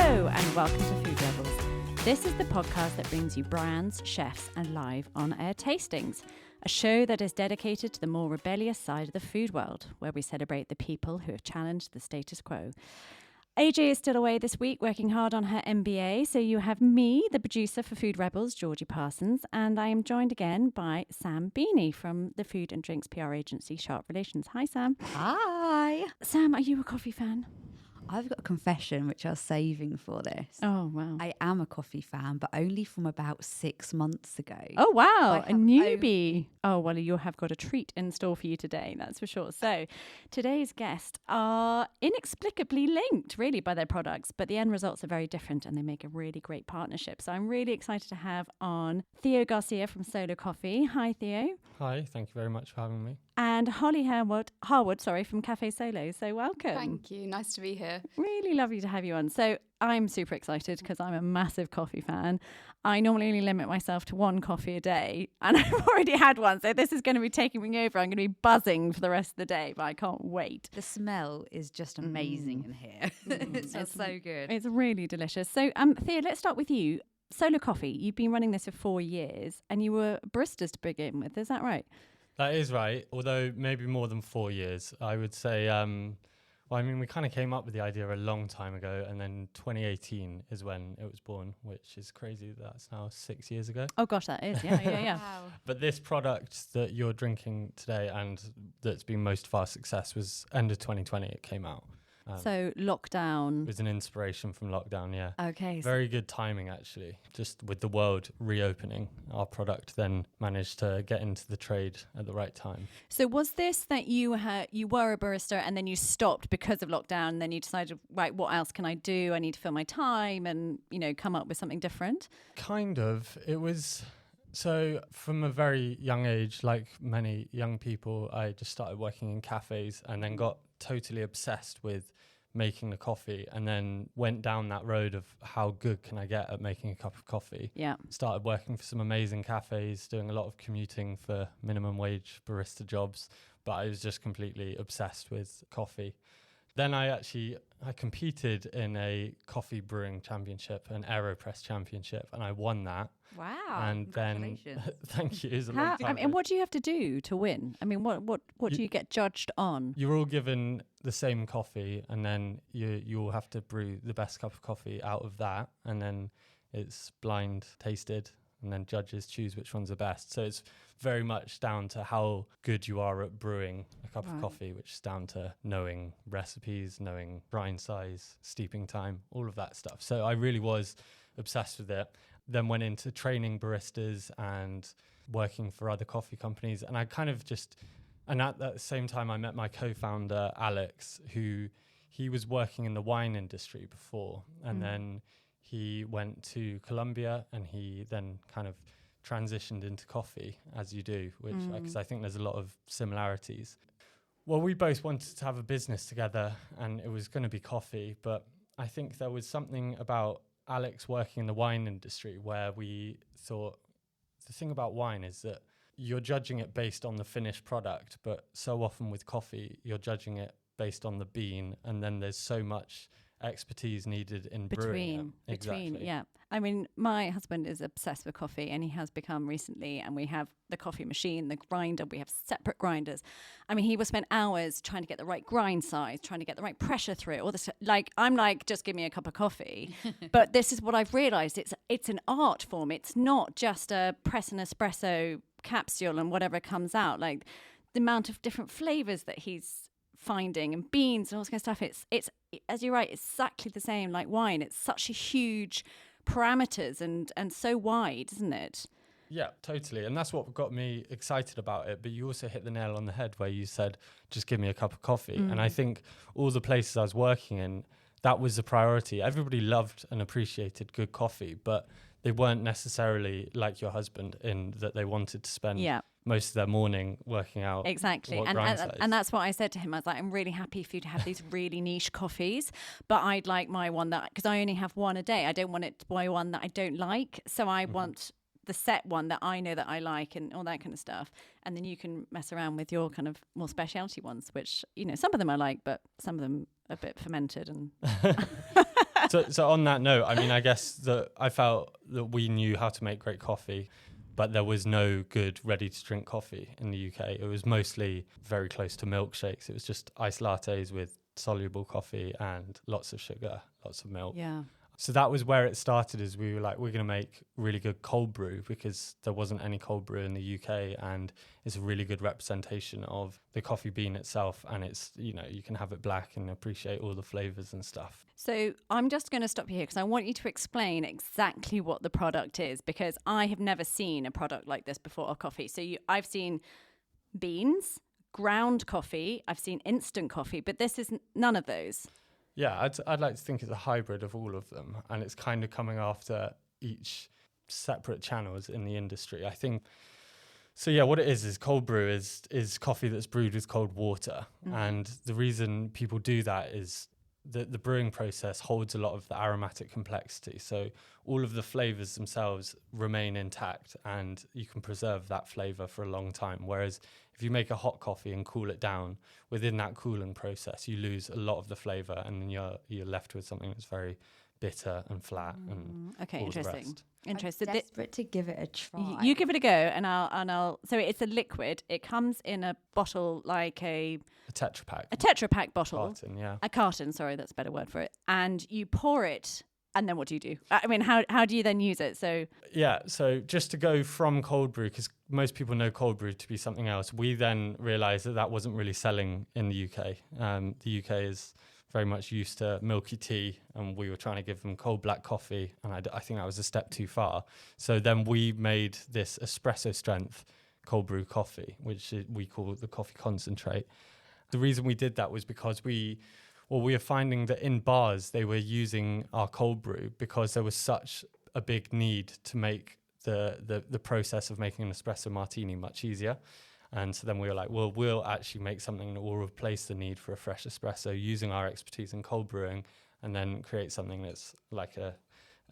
Hello and welcome to Food Rebels. This is the podcast that brings you brands, chefs and live on-air tastings. A show that is dedicated to the more rebellious side of the food world, where we celebrate the people who have challenged the status quo. AJ is still away this week, working hard on her MBA. So you have me, the producer for Food Rebels, Georgie Parsons, and I am joined again by Sam Beanie from the food and drinks PR agency Sharp Relations. Hi, Sam. Hi. Sam, are you a coffee fan? I've got a confession which I was saving for this. Oh, wow. I am a coffee fan, but only from about 6 months ago. Oh, wow. A newbie. Oh, well, you have got a treat in store for you today, that's for sure. So today's guests are inexplicably linked, really, by their products, but the end results are very different and they make a really great partnership. So I'm really excited to have on Theo Garcia from Solo Coffee. Hi, Theo. Hi, thank you very much for having me. And Holly Harwood, from CAFÉ Solo. So welcome. Thank you. Nice to be here. Really lovely to have you on. So I'm super excited because I'm a massive coffee fan. I normally only limit myself to one coffee a day and I've already had one. So this is going to be taking me over. I'm going to be buzzing for the rest of the day, but I can't wait. The smell is just amazing in here. It smells so good. It's really delicious. So Theo, let's start with you. Solo Coffee, you've been running this for 4 years and you were baristas to begin with. Is that right? That is right, although maybe more than 4 years. I would say, we kind of came up with the idea a long time ago, and then 2018 is when it was born, which is crazy. That's now 6 years ago. Oh gosh, that is, yeah. Wow. But this product that you're drinking today and that's been most of our success was end of 2020 it came out. So lockdown. It was an inspiration from lockdown, yeah. Okay. Very good timing, actually. Just with the world reopening, our product then managed to get into the trade at the right time. So was this that you were a barista and then you stopped because of lockdown and then you decided, right, what else can I do? I need to fill my time and, come up with something different? Kind of. It was... So from a very young age, like many young people, I just started working in cafes and then got totally obsessed with making the coffee and then went down that road of how good can I get at making a cup of coffee. Yeah. Started working for some amazing cafes, doing a lot of commuting for minimum wage barista jobs, but I was just completely obsessed with coffee. Then I competed in a coffee brewing championship, an Aeropress championship, and I won that. Wow. And then, thank you. It And what do you have to do to win? I mean, what do you get judged on? You're all given the same coffee, and then you all have to brew the best cup of coffee out of that, and then it's blind tasted, and then judges choose which one's the best. So it's very much down to how good you are at brewing a cup of coffee, which is down to knowing recipes, knowing grind size, steeping time, all of that stuff. So I really was obsessed with it. Then went into training baristas and working for other coffee companies. And I kind of and at the same time I met my co-founder, Alex, he was working in the wine industry before. And then he went to Colombia and he then kind of transitioned into coffee, as you do, which because I think there's a lot of similarities. Well, we both wanted to have a business together and it was going to be coffee, but I think there was something about Alex working in the wine industry where we thought the thing about wine is that you're judging it based on the finished product, but so often with coffee, you're judging it based on the bean, and then there's so much expertise needed in brewing it. Between, yeah. I mean, my husband is obsessed with coffee and he has become recently, and we have the coffee machine, the grinder, we have separate grinders. I mean, he will spend hours trying to get the right grind size, trying to get the right pressure through it, all this. I'm like, just give me a cup of coffee. But this is what I've realized. It's an art form. It's not just a press an espresso capsule and whatever comes out. Like the amount of different flavors that he's finding and beans and all this kind of stuff. It's as you're right, it's exactly the same like wine. It's such a huge parameters and so wide, isn't it? Yeah, totally. And that's what got me excited about it. But you also hit the nail on the head where you said, just give me a cup of coffee. And I think all the places I was working in, that was a priority. Everybody loved and appreciated good coffee, but they weren't necessarily like your husband in that they wanted to spend most of their morning working out. Exactly. And that's what I said to him. I was like, I'm really happy for you to have these really niche coffees, but I'd like my one that, because I only have one a day. I don't want it to buy one that I don't like. So I want the set one that I know that I like and all that kind of stuff. And then you can mess around with your kind of more specialty ones, which, you know, some of them I like, but some of them a bit fermented and So on that note, I mean, I guess that I felt that we knew how to make great coffee, but there was no good ready-to-drink coffee in the UK. It was mostly very close to milkshakes. It was just iced lattes with soluble coffee and lots of sugar, lots of milk. Yeah. So that was where it started, as we were like, we're going to make really good cold brew, because there wasn't any cold brew in the UK, and it's a really good representation of the coffee bean itself. And it's, you know, you can have it black and appreciate all the flavors and stuff. So I'm just going to stop you here because I want you to explain exactly what the product is, because I have never seen a product like this before, of coffee. So I've seen beans, ground coffee, I've seen instant coffee, but this is none of those. Yeah, I'd like to think it's a hybrid of all of them, and it's kind of coming after each separate channels in the industry, I think. So yeah, what it is cold brew is coffee that's brewed with cold water. And the reason people do that is that the brewing process holds a lot of the aromatic complexity. So all of the flavors themselves remain intact, and you can preserve that flavor for a long time. Whereas if you make a hot coffee and cool it down, within that cooling process, you lose a lot of the flavor, and then you're left with something that's very bitter and flat. And okay, all interesting. The rest. Interesting. I'm desperate to give it a try. You give it a go, and I'll. So it's a liquid. It comes in a bottle, like a Tetra Pak. A Tetra Pak bottle. Carton, yeah. A carton. Sorry, that's a better word for it. And you pour it, and then what do? I mean, how do you then use it? So yeah, so just to go from cold brew, because most people know cold brew to be something else, we then realised that wasn't really selling in the UK. The UK is very much used to milky tea, and we were trying to give them cold black coffee, and I think that was a step too far. So then we made this espresso strength cold brew coffee, which we call the coffee concentrate. The reason we did that was because we were finding that in bars they were using our cold brew because there was such a big need to make the process of making an espresso martini much easier. And so then we were like, well, we'll actually make something that will replace the need for a fresh espresso using our expertise in cold brewing, and then create something that's like a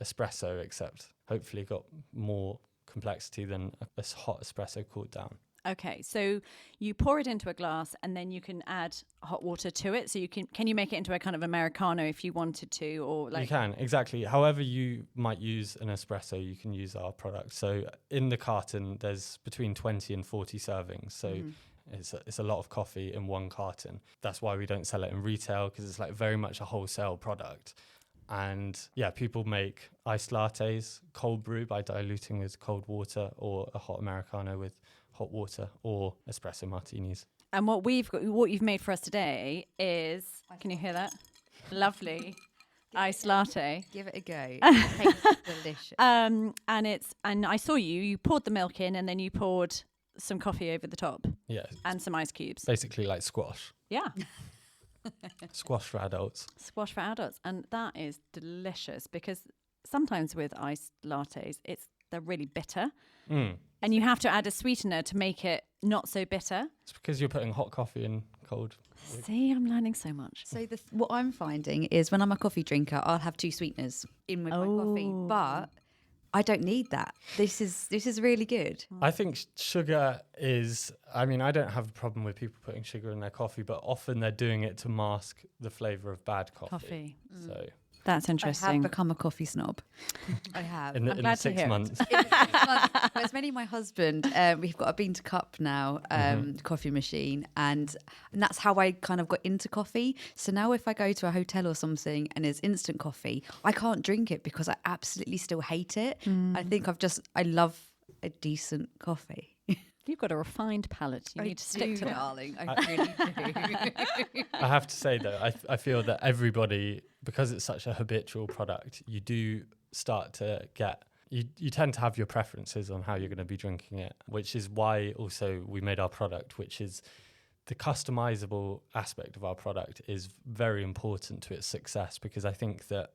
espresso, except hopefully got more complexity than a hot espresso cooled down. okay, so you pour it into a glass, and then you can add hot water to it. So can you make it into a kind of Americano if you wanted to, or like? You can, exactly. However you might use an espresso, you can use our product. So in the carton, there's between 20 and 40 servings. So it's a lot of coffee in one carton. That's why we don't sell it in retail, because it's like very much a wholesale product. And yeah, people make iced lattes, cold brew by diluting with cold water, or a hot Americano with hot water, or espresso martinis. And what you've made for us today is, can you hear that? Lovely iced latte. Give it a go. It tastes delicious. And I saw you poured the milk in, and then you poured some coffee over the top. Yeah. And some ice cubes. Basically like squash. Yeah. Squash for adults. Squash for adults. And that is delicious, because sometimes with iced lattes, they're really bitter. And you have to add a sweetener to make it not so bitter. It's because you're putting hot coffee in cold. See, I'm learning so much. So what I'm finding is when I'm a coffee drinker, I'll have 2 sweeteners in with my coffee, but I don't need that. This is really good. I think sugar is, I mean, I don't have a problem with people putting sugar in their coffee, but often they're doing it to mask the flavour of bad coffee. So that's I interesting. have become a coffee snob. I have. in the 6 months. It's mainly my husband. We've got a bean to cup now, coffee machine, and that's how I kind of got into coffee. So now if I go to a hotel or something and there's instant coffee, I can't drink it because I absolutely still hate it. I think I love a decent coffee. You've got a refined palate. You need to stick to it. Darling. I really do. I have to say, though, I feel that everybody, because it's such a habitual product, you do start to get... You tend to have your preferences on how you're going to be drinking it, which is why also we made our product, which is the customizable aspect of our product is very important to its success, because I think that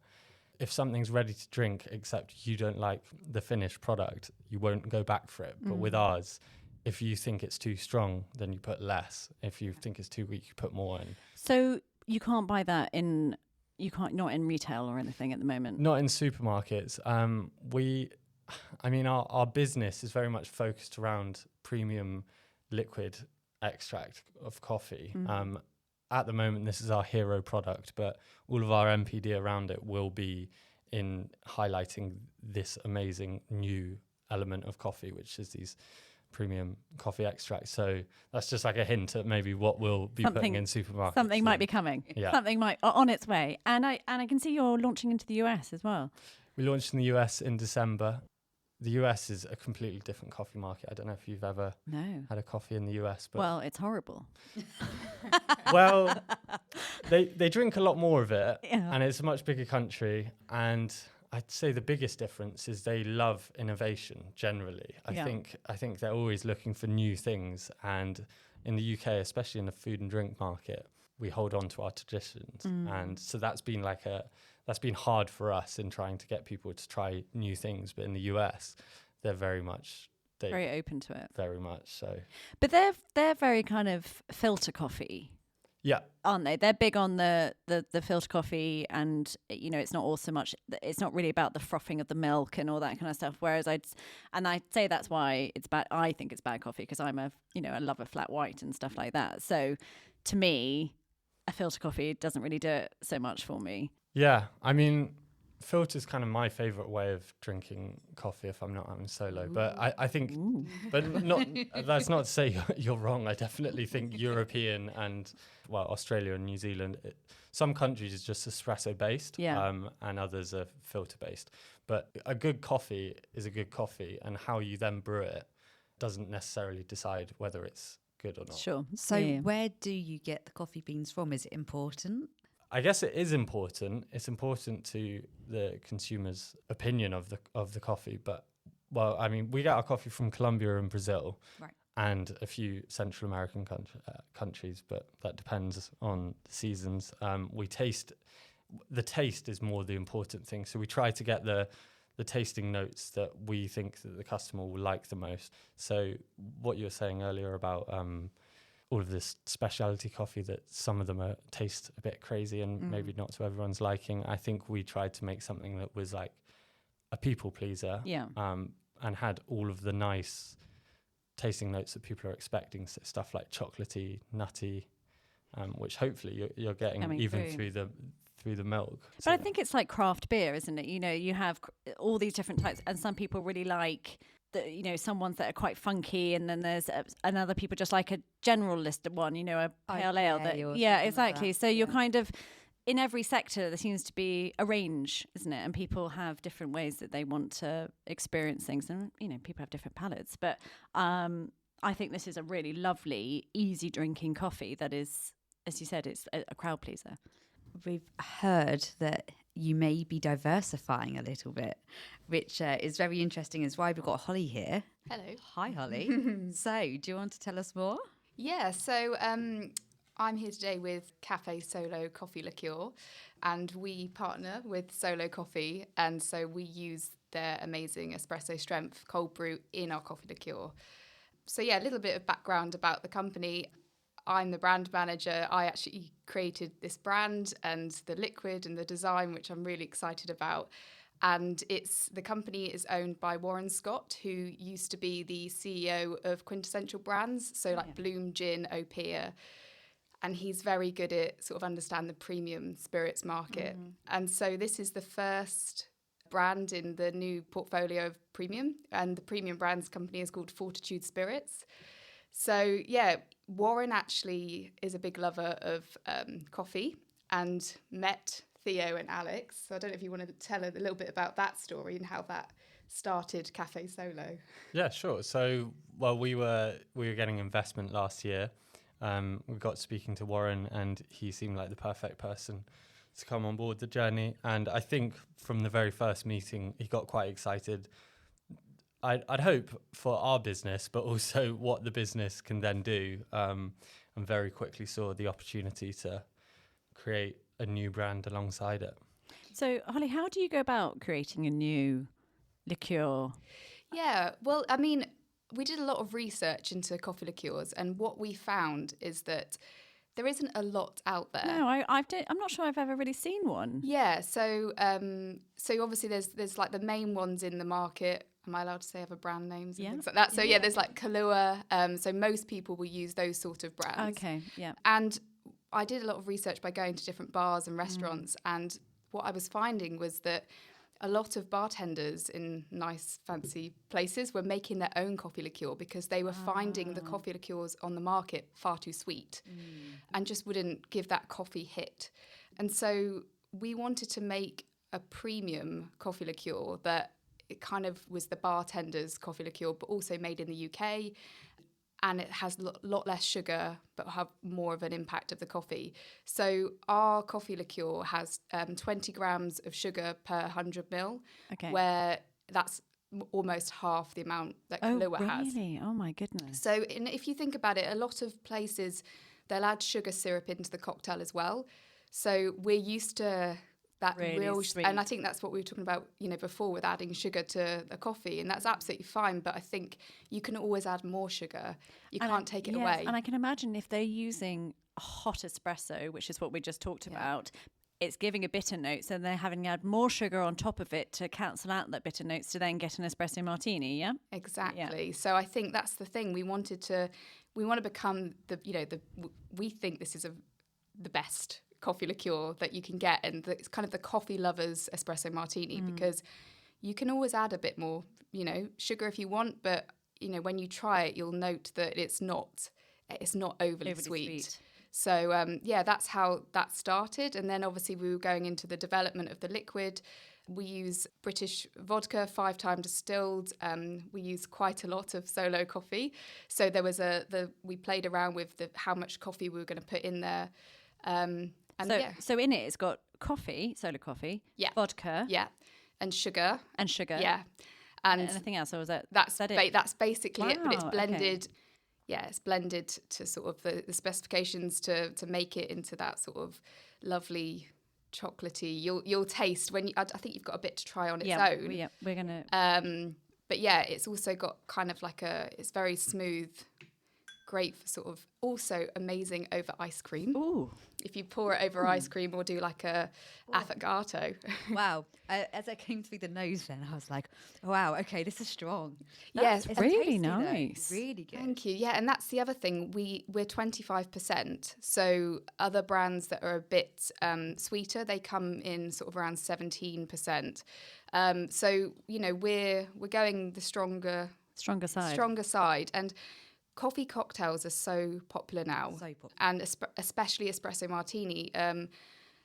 if something's ready to drink, except you don't like the finished product, you won't go back for it. But with ours, if you think it's too strong, then you put less. If you think it's too weak, you put more in. So you can't buy that not in retail or anything at the moment? Not in supermarkets. Our business is very much focused around premium liquid extract of coffee. at the moment, this is our hero product, but all of our MPD around it will be in highlighting this amazing new element of coffee, which is these premium coffee extracts. So that's just like a hint at maybe what we'll be putting in supermarkets. Something might be coming. Yeah. Something might on its way. And I can see you're launching into the US as well. We launched in the US in December. The US is a completely different coffee market. I don't know if you've ever had a coffee in the US, but well, it's horrible. well, they drink a lot more of it, Yeah. and it's a much bigger country. And I'd say the biggest difference is they love innovation generally. I think they're always looking for new things, and in the UK, especially in the food and drink market, we hold on to our traditions, and so that's been hard for us in trying to get people to try new things. But in the US, they're very open to it. Very much so. But they're very kind of filter coffee. Yeah. Aren't they? They're big on the filter coffee, and it's not all so much. It's not really about the frothing of the milk and all that kind of stuff. Whereas I'd say that's why it's bad. I think it's bad coffee because I'm I love a flat white and stuff like that. So to me, a filter coffee doesn't really do it so much for me. Yeah, I mean, filter's kind of my favourite way of drinking coffee if I'm not having solo. Ooh. But I think, but not. That's not to say you're wrong. I definitely think European and Australia and New Zealand, some countries is just espresso based, and others are filter based. But a good coffee is a good coffee, and how you then brew it doesn't necessarily decide whether it's good or not. Sure. So where do you get the coffee beans from? Is it important? I guess it is important. It's important to the consumer's opinion of the coffee. But, I mean, we get our coffee from Colombia and Brazil, right, and a few Central American countries, but that depends on the seasons. The taste is more the important thing. So we try to get the tasting notes that we think that the customer will like the most. So what you were saying earlier about all of this specialty coffee, that some of them taste a bit crazy and maybe not to everyone's liking. I think we tried to make something that was like a people pleaser, and had all of the nice tasting notes that people are expecting. So stuff like chocolatey, nutty, which hopefully you're getting through the milk. But I think it's like craft beer, isn't it? You have all these different types, and some people really like some ones that are quite funky, and then there's another people just like a general listed one, a pale ale. Exactly. So you're kind of in every sector. There seems to be a range, isn't it? And people have different ways that they want to experience things, and people have different palates. But I think this is a really lovely, easy drinking coffee that is, as you said, it's a crowd pleaser. We've heard that you may be diversifying a little bit, which is very interesting. Is why we've got Holly here. Hello. Hi, Holly. So, do you want to tell us more? Yeah, so I'm here today with CAFÉ Solo Coffee Liqueur, and we partner with Solo Coffee, and so we use their amazing espresso strength cold brew in our coffee liqueur. So yeah, a little bit of background about the company. I'm the brand manager. I actually created this brand and the liquid and the design, which I'm really excited about. And the company is owned by Warren Scott, who used to be the CEO of Quintessential Brands, so like Bloom Gin, Opia. And he's very good at sort of understand the premium spirits market. And so this is the first brand in the new portfolio of premium, and the premium brands company is called Fortitude Spirits. So yeah, Warren actually is a big lover of coffee and met Theo and Alex. So I don't know if you want to tell a little bit about that story and how that started CAFÉ Solo. Yeah, sure. So, we were getting investment last year. We got speaking to Warren, and he seemed like the perfect person to come on board the journey. And I think from the very first meeting, he got quite excited. I'd hope for our business, but also what the business can then do, and very quickly saw the opportunity to create a new brand alongside it. So, Holly, how do you go about creating a new liqueur? Yeah, well, I mean, we did a lot of research into coffee liqueurs, and what we found is that there isn't a lot out there. No, I'm not sure I've ever really seen one. Yeah, so obviously there's like the main ones in the market. Am I allowed to say other brand names and things like that? So there's like Kahlua. So most people will use those sort of brands. Okay, yeah. And I did a lot of research by going to different bars and restaurants, and what I was finding was that a lot of bartenders in nice, fancy places were making their own coffee liqueur because they were finding the coffee liqueurs on the market far too sweet and just wouldn't give that coffee hit. And so we wanted to make a premium coffee liqueur that it kind of was the bartender's coffee liqueur, but also made in the UK. And it has a lot less sugar, but have more of an impact of the coffee. So our coffee liqueur has 20 grams of sugar per 100 ml, where that's almost half the amount that Kahlua has. Oh, really? Oh, my goodness. So if you think about it, a lot of places, they'll add sugar syrup into the cocktail as well. So we're used to that really real, sweet. And I think that's what we were talking about, before with adding sugar to a coffee, and that's absolutely fine. But I think you can always add more sugar. You can't take it away. And I can imagine if they're using a hot espresso, which is what we just talked about, it's giving a bitter note, so they're having to add more sugar on top of it to cancel out that bitter notes to then get an espresso martini. Yeah, exactly. Yeah. So I think that's the thing. We want to become we think this is the best coffee liqueur that you can get, and it's kind of the coffee lovers espresso martini, because you can always add a bit more sugar if you want, but when you try it you'll note that it's not overly sweet. So that's how that started. And then obviously we were going into the development of the liquid. We use British vodka, 5 times distilled. We use quite a lot of Solo coffee, so there was we played around with how much coffee we were going to put in there. So in it, it's got coffee, Solo coffee, vodka, and sugar, yeah, and anything else, or was that that's basically it. But it's blended, okay. It's blended to sort of the specifications to make it into that sort of lovely chocolatey. You'll taste when I think you've got a bit to try on its own. Yeah, we're gonna. But yeah, it's also got kind of it's very smooth. Great for sort of also amazing over ice cream. Ooh. If you pour it over ice cream or do like a affogato. Wow. As I came through the nose then, I was like, wow, okay, this is strong. Yes, it's really tasty, nice. Though. Really good. Thank you. Yeah, and that's the other thing. We're 25%. So other brands that are a bit sweeter, they come in sort of around 17%. So, we're going the stronger side. And coffee cocktails are so popular now, and especially espresso martini. A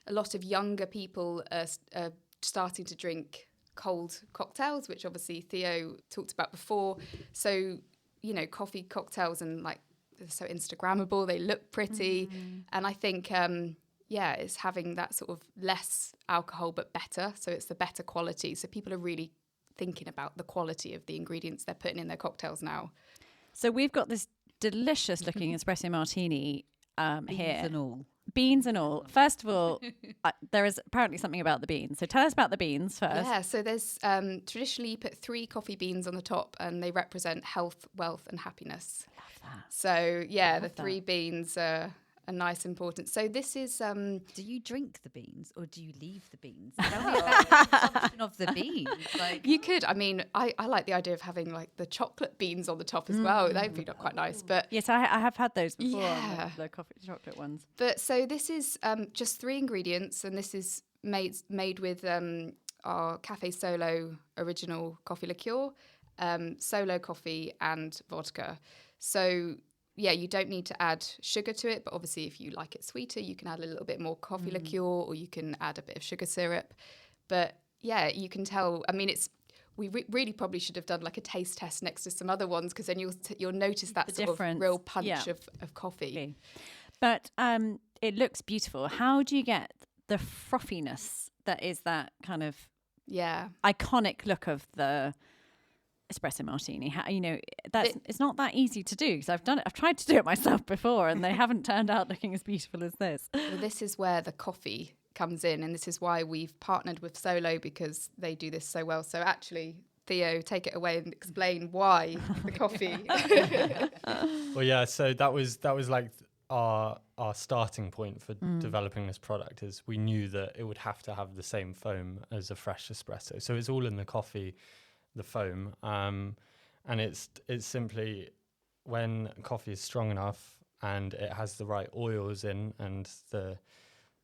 lot of younger people are starting to drink cold cocktails, which obviously Theo talked about before. So, coffee cocktails and they're so Instagrammable, they look pretty. And I think, it's having that sort of less alcohol but better. So it's the better quality. So people are really thinking about the quality of the ingredients they're putting in their cocktails now. So we've got this delicious looking espresso martini here. Beans and all. First of all, there is apparently something about the beans. So tell us about the beans first. Yeah, so there's traditionally you put 3 coffee beans on the top, and they represent health, wealth and happiness. Love that. So the 3 beans are nice, important. So this is... do you drink the beans or do you leave the beans? Tell me about the consumption of the beans. You could. I mean, I like the idea of having the chocolate beans on the top as well. They'd be quite nice. But yes, I have had those before, the coffee chocolate ones. But so this is just 3 ingredients, and this is made with our CAFÉ Solo original coffee liqueur, Solo coffee and vodka. So... you don't need to add sugar to it, but obviously if you like it sweeter, you can add a little bit more coffee liqueur, or you can add a bit of sugar syrup. But you can tell. I mean, we really probably should have done a taste test next to some other ones, because then you'll notice that sort of real punch of coffee. Okay. But it looks beautiful. How do you get the frothiness that is that kind of iconic look of the espresso martini? How, it's not that easy to do, because I've tried to do it myself before, and they haven't turned out looking as beautiful as this. Well, this is where the coffee comes in, and this is why we've partnered with Solo, because they do this so well. So actually, Theo, take it away and explain why the coffee. Well, so that was our starting point for developing this product. Is we knew that it would have to have the same foam as a fresh espresso, so it's all in the coffee, the foam, and it's simply when coffee is strong enough and it has the right oils in and the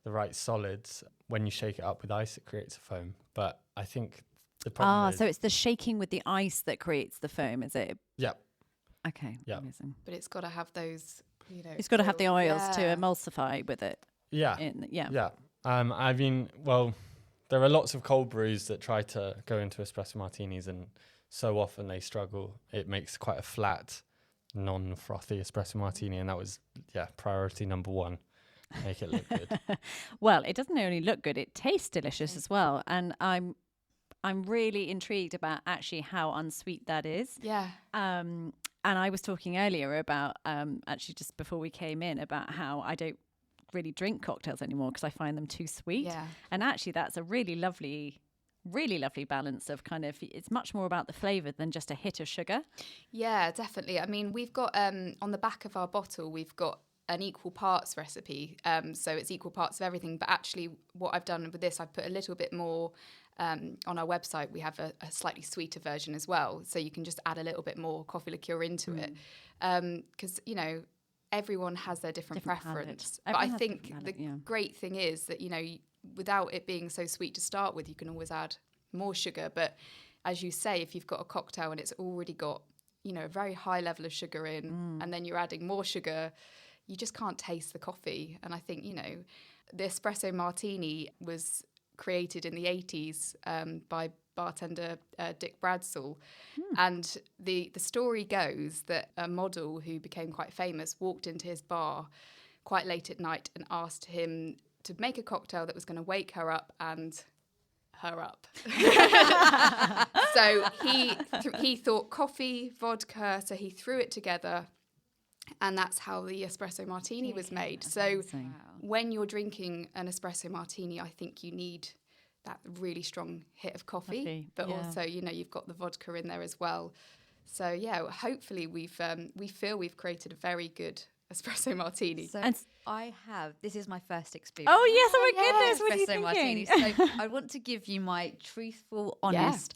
right solids. When you shake it up with ice, it creates a foam. But I think the problem is... so it's the shaking with the ice that creates the foam, is it? Yeah. Okay, Yeah. amazing. But it's got to have those, It's got to have the oils to Yeah. emulsify with it. Yeah. Yeah. I mean, well, there are lots of cold brews that try to go into espresso martinis, and so often they struggle. It makes quite a flat, non-frothy espresso martini, and that was, priority number one. Make it look good. Well, it doesn't only look good, it tastes delicious as well. And I'm really intrigued about actually how unsweet that is. Yeah. And I was talking earlier about, actually just before we came in, about how I don't really drink cocktails anymore because I find them too sweet. Yeah. And actually that's a really lovely balance of kind of, it's much more about the flavour than just a hit of sugar. Yeah, definitely. I mean, we've got on the back of our bottle, we've got an equal parts recipe. So it's equal parts of everything. But actually what I've done with this, I've put a little bit more on our website. We have a slightly sweeter version as well. So you can just add a little bit more coffee liqueur into it. Because, everyone has their different preference. But I think the great thing is that, without it being so sweet to start with, you can always add more sugar. But as you say, if you've got a cocktail and it's already got, a very high level of sugar in, and then you're adding more sugar, you just can't taste the coffee. And I think, the espresso martini was created in the 80s by bartender Dick Bradsell. And the story goes that a model who became quite famous walked into his bar quite late at night and asked him to make a cocktail that was going to wake her up and her up. So he thought coffee, vodka, so he threw it together. And that's how the espresso martini was made. So when you're drinking an espresso martini, I think you need that really strong hit of coffee. But also, you've got the vodka in there as well. So, hopefully we feel we've created a very good espresso martini. So this is my first experience. Oh, yes, oh my goodness, what are you espresso thinking? martini. So I want to give you my truthful, honest...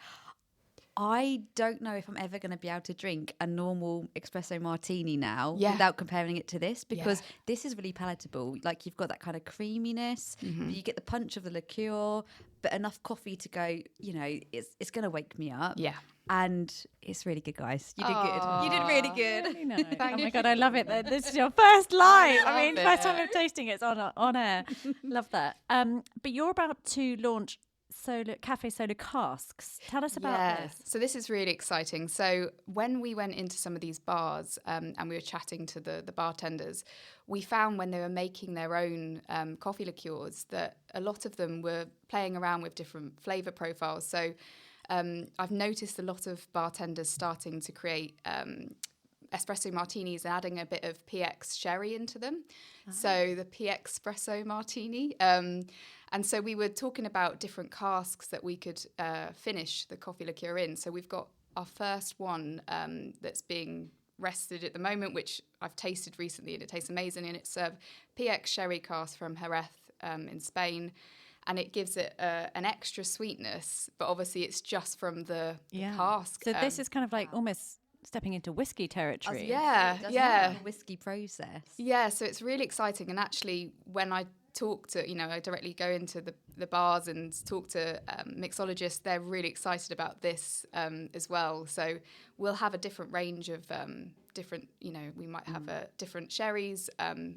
I don't know if I'm ever going to be able to drink a normal espresso martini now without comparing it to this, because this is really palatable. Like, you've got that kind of creaminess, but you get the punch of the liqueur, but enough coffee to go, it's going to wake me up. Yeah. And it's really good, guys. You did good. You did really good. Really nice. Oh my God, I love it. This is your first live. First time of tasting it's on air. Love that. But you're about to launch CAFÉ Solo casks. Tell us about this. So this is really exciting. So when we went into some of these bars and we were chatting to the bartenders, we found when they were making their own coffee liqueurs that a lot of them were playing around with different flavour profiles. So I've noticed a lot of bartenders starting to create espresso martinis and adding a bit of PX sherry into them. So the PX espresso martini. And so we were talking about different casks that we could finish the coffee liqueur in. So we've got our first one that's being rested at the moment, which I've tasted recently, and it tastes amazing. And it's a PX sherry cask from Jerez in Spain. And it gives it an extra sweetness, but obviously it's just from the cask. So this is kind of like almost stepping into whiskey territory. The whiskey process. Yeah, so it's really exciting. And actually, when I talk to, I directly go into the bars and talk to mixologists, they're really excited about this as well. So we'll have a different range of different, we might have different sherries,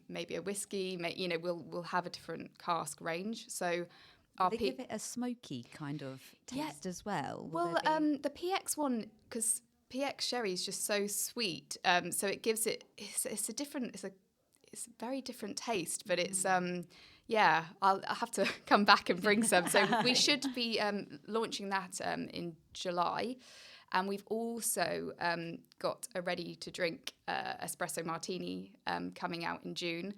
maybe a whiskey, we'll have a different cask range. So they give it a smoky kind of taste as well. Well, the PX one, because PX sherry is just so sweet, so it gives it's a very different taste, but it's I'll have to come back and bring some. So we should be launching that in July, and we've also got a ready to drink espresso martini coming out in June.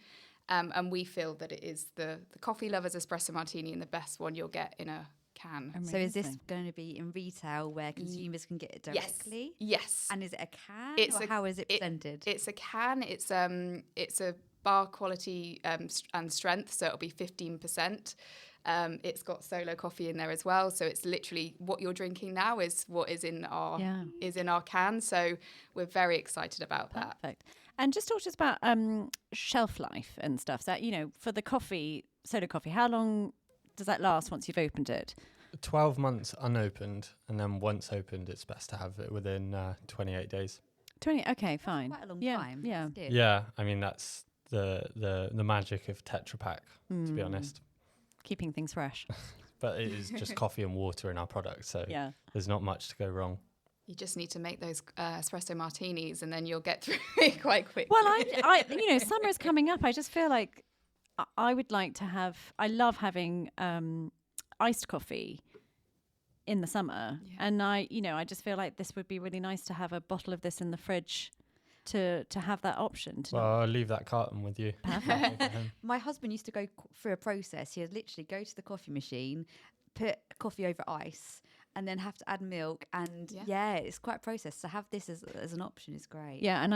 And we feel that it is the coffee lovers espresso martini and the best one you'll get in a can. Amazing. So is this going to be in retail where consumers can get it directly? Yes. And is it a can? How is it presented? It's a can. It's a bar quality and strength, so it'll be 15%. It's got solo coffee in there as well, so it's literally what you're drinking now is what is in our can. So we're very excited about that. Perfect. And just talk to us about shelf life and stuff. So, for the coffee, Solo Coffee, how long does that last once you've opened it? 12 months unopened, and then once opened, it's best to have it within 28 days. 20. Okay, fine. Quite a long Yeah, time. yeah. That's good. Yeah, I mean, that's the magic of Tetra Pak, to be honest. Keeping things fresh. But it is just coffee and water in our product, so Yeah. there's not much to go wrong. You just need to make those espresso martinis, and then you'll get through it quite quickly. Well, I summer's coming up. I just feel like I would like to have. I love having iced coffee in the summer, and I just feel like this would be really nice to have a bottle of this in the fridge to have that option. Well, I'll leave that carton with you. Perfect. My husband used to go through a process. He'd literally go to the coffee machine, put coffee over ice, and then have to add milk. And it's quite a process. To have this as an option is great. Yeah, and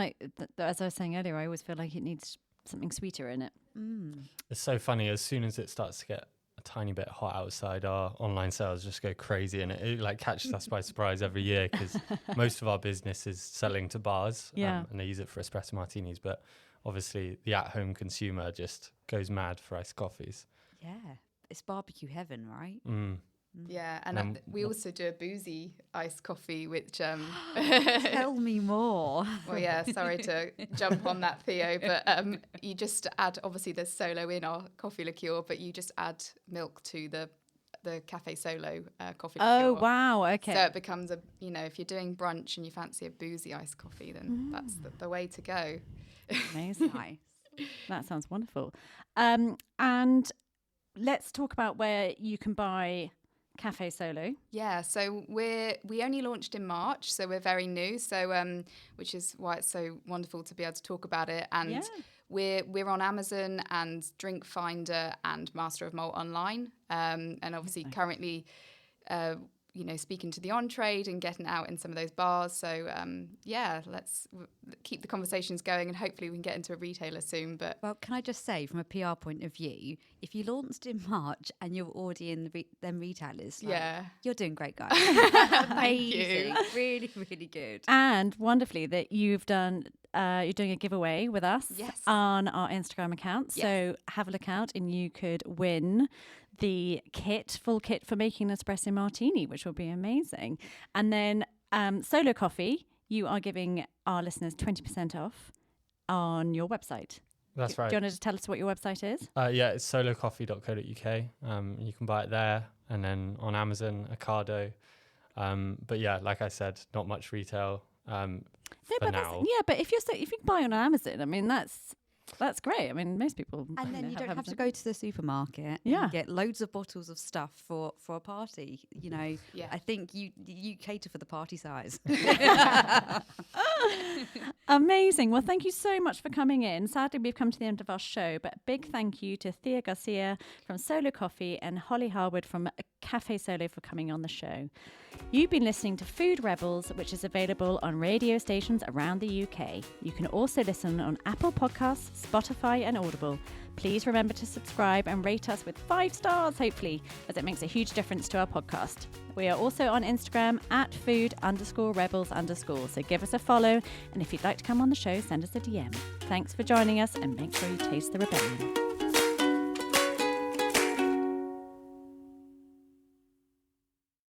as I was saying earlier, I always feel like it needs something sweeter in it. It's so funny. As soon as it starts to get a tiny bit hot outside, our online sales just go crazy, and it like catches us by surprise every year, because most of our business is selling to bars, and they use it for espresso martinis. But obviously, the at-home consumer just goes mad for iced coffees. Yeah, it's barbecue heaven, right? Yeah, and we also do a boozy iced coffee, which Tell me more. well, yeah, sorry to jump on that, Theo, but you just add, obviously there's Solo in our coffee liqueur, but you just add milk to the CAFÉ SOLO coffee liqueur. Oh, wow, okay. So it becomes if you're doing brunch and you fancy a boozy iced coffee, then that's the way to go. Amazing. Nice. That sounds wonderful. And let's talk about where you can buy CAFÉ SOLO. Yeah, so we only launched in March, so we're very new. So which is why it's so wonderful to be able to talk about it. And we're on Amazon and Drink Finder and Master of Malt online. And obviously currently, speaking to the on-trade and getting out in some of those bars. So let's keep the conversations going, and hopefully we can get into a retailer soon. But Well, can I just say, from a PR point of view, if you launched in March and you're already in them retailers, you're doing great, guys. Amazing. Really, really good. And wonderfully that you've done, you're doing a giveaway with us on our Instagram account. Yes. So have a look out and you could win the full kit for making an espresso martini, which will be amazing. And then Solo Coffee, you are giving our listeners 20% off on your website. That's right. Do you want to just tell us what your website is? It's solocoffee.co.uk. You can buy it there, and then on Amazon, Ocado. But yeah, like I said, not much retail for now. But if you can buy on Amazon, I mean that's great. I mean, most people. And then you don't have to go to the supermarket and get loads of bottles of stuff for a party. I think you cater for the party size. Amazing. Well, thank you so much for coming in. Sadly, we've come to the end of our show, but big thank you to Theo Garcia from Solo Coffee and Holly Harwood from CAFÉ SOLO for coming on the show. You've been listening to Food Rebels, which is available on radio stations around the UK. You can also listen on Apple Podcasts, Spotify and Audible. Please remember to subscribe and rate us with 5 stars, hopefully, as it makes a huge difference to our podcast. We are also on Instagram at food_rebels_. So give us a follow. And if you'd like to come on the show, send us a DM. Thanks for joining us, and make sure you taste the rebellion.